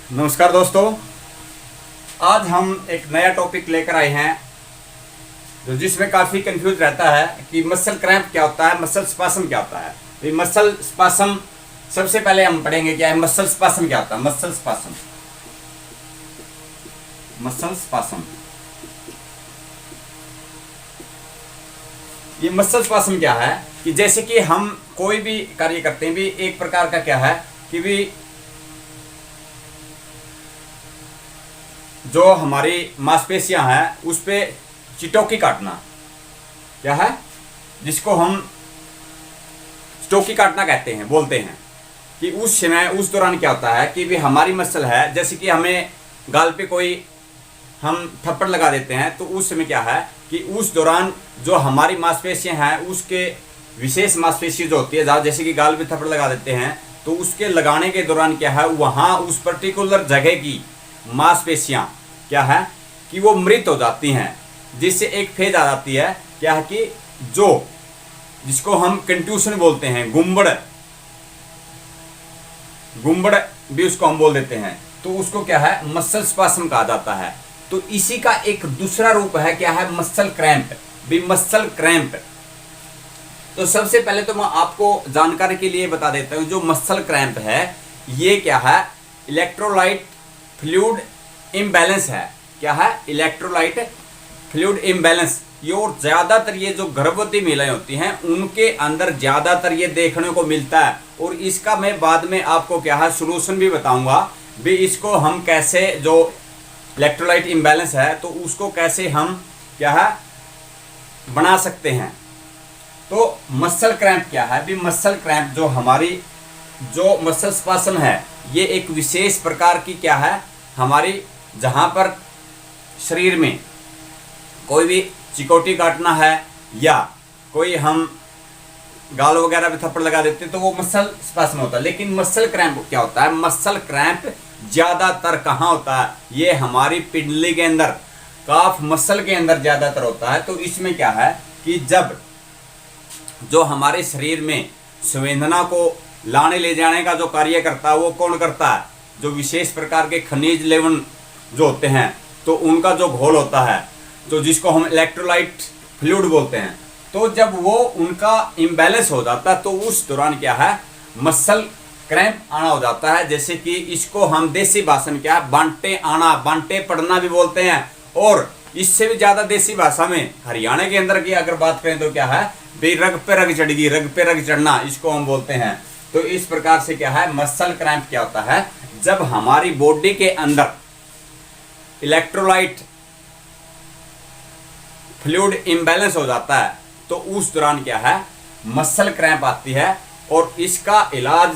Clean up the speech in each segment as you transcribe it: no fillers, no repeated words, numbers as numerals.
नमस्कार दोस्तों, आज हम एक नया टॉपिक लेकर आए हैं जो जिसमें काफ़ी कंफ्यूज रहता है कि मसल क्रैम्प क्या होता है, मसल स्पासम क्या होता है। तो मसल स्पासम सबसे पहले हम पढ़ेंगे क्या है। मसल स्पासम क्या होता है। मसल स्पासम ये मसल स्पासम क्या है कि जैसे कि हम कोई भी कार्य करते हैं भी एक प्रकार का क्या है कि भी जो हमारी मांसपेशियां हैं उस पे चिटोकी काटना क्या है, जिसको हम चिटोकी काटना कहते हैं, बोलते हैं कि उस समय उस दौरान क्या होता है कि भी हमारी मसल है, जैसे कि हमें गाल पे कोई हम थप्पड़ लगा देते हैं तो उस समय क्या है कि उस दौरान जो हमारी मांसपेशियां हैं उसके विशेष मांसपेशी जो होती है, जैसे कि गाल पे थप्पड़ लगा देते हैं तो उसके लगाने के दौरान क्या है वहाँ उस पर्टिकुलर जगह की मांसपेशियां क्या है कि वो मृत हो जाती हैं, जिससे एक फेज आ जाती है क्या है कि जिसको हम कंट्यूशन बोलते हैं, गुम्बड़ भी उसको हम बोल देते हैं, तो उसको क्या है मसल स्पासम कहा जाता है। तो इसी का एक दूसरा रूप है क्या है मसल क्रैम्प, भी मसल क्रैम्प। तो सबसे पहले तो मैं आपको जानकारी के लिए बता देता हूं, जो मसल क्रैम्प है ये क्या है इलेक्ट्रोलाइट फ्लूइड इम्बैलेंस है। क्या है इलेक्ट्रोलाइट फ्लूइड इम्बैलेंस। ये और ज्यादातर ये जो गर्भवती महिलाएं होती हैं उनके अंदर ज्यादातर ये देखने को मिलता है, और इसका मैं बाद में आपको क्या है सोल्यूशन भी बताऊंगा भी इसको हम कैसे, जो इलेक्ट्रोलाइट इम्बैलेंस है तो उसको कैसे हम क्या है बना सकते हैं। तो मसल क्रैम्प क्या है भी मसल क्रैम्प जो हमारी जो मसल स्पासम है ये एक विशेष प्रकार की क्या है हमारी, जहां पर शरीर में कोई भी चिकोटी काटना है या कोई हम गाल वगैरह पे थप्पड़ लगा देते हैं तो वो मसल स्पासम होता है। लेकिन मसल क्रैम्प क्या होता है, मसल क्रैम्प ज्यादातर कहाँ होता है, ये हमारी पिंडली के अंदर, काफ मसल के अंदर ज्यादातर होता है। तो इसमें क्या है कि जब जो हमारे शरीर में संवेदना को लाने ले जाने का जो कार्य करता है वो कौन करता है, जो विशेष प्रकार के खनिज लवण जो होते हैं तो उनका जो घोल होता है तो जिसको हम इलेक्ट्रोलाइट फ्लूइड बोलते हैं, तो जब वो उनका इम्बैलेंस हो जाता है तो उस दौरान क्या है मसल क्रैम्प आना हो जाता है। जैसे कि इसको हम देसी भाषा में क्या है बांटे आना, बांटे पड़ना भी बोलते हैं, और इससे भी ज्यादा देसी भाषा में हरियाणा के अंदर की अगर बात करें तो क्या है भी रग पे रग चढ़गी, रग पे रग चढ़ना इसको हम बोलते हैं। तो इस प्रकार से क्या है मसल क्रैम्प क्या होता है, जब हमारी बॉडी के अंदर इलेक्ट्रोलाइट फ्लूइड इम्बैलेंस हो जाता है तो उस दौरान क्या है मसल क्रैम्प आती है। और इसका इलाज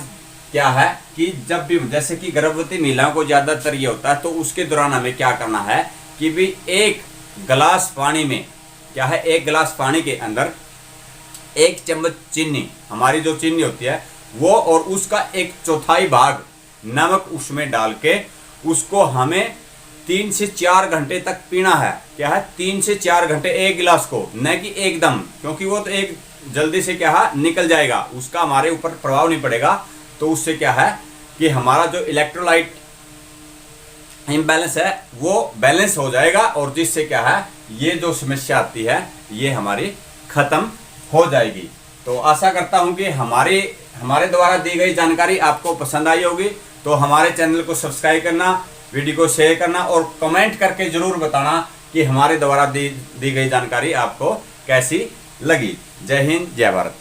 क्या है कि जब भी जैसे कि गर्भवती महिलाओं को ज्यादातर ये होता है तो उसके दौरान हमें क्या करना है कि भी एक गिलास पानी में क्या है, एक गिलास पानी के अंदर 1 चम्मच चीनी, हमारी जो चीनी होती है वो, और उसका 1/4 भाग नमक उसमें डाल के उसको हमें 3 से 4 घंटे तक पीना है। क्या है 3 से 4 घंटे एक गिलास को, न कि एकदम, क्योंकि वो तो एक जल्दी से क्या है निकल जाएगा, उसका हमारे ऊपर प्रभाव नहीं पड़ेगा। तो उससे क्या है कि हमारा जो इलेक्ट्रोलाइट इम्बैलेंस है वो बैलेंस हो जाएगा, और जिससे क्या है ये जो समस्या आती है ये हमारी खत्म हो जाएगी। तो आशा करता हूं कि हमारे द्वारा दी गई जानकारी आपको पसंद आई होगी। तो हमारे चैनल को सब्सक्राइब करना, वीडियो को शेयर करना और कमेंट करके जरूर बताना कि हमारे द्वारा दी गई जानकारी आपको कैसी लगी। जय हिंद, जय भारत।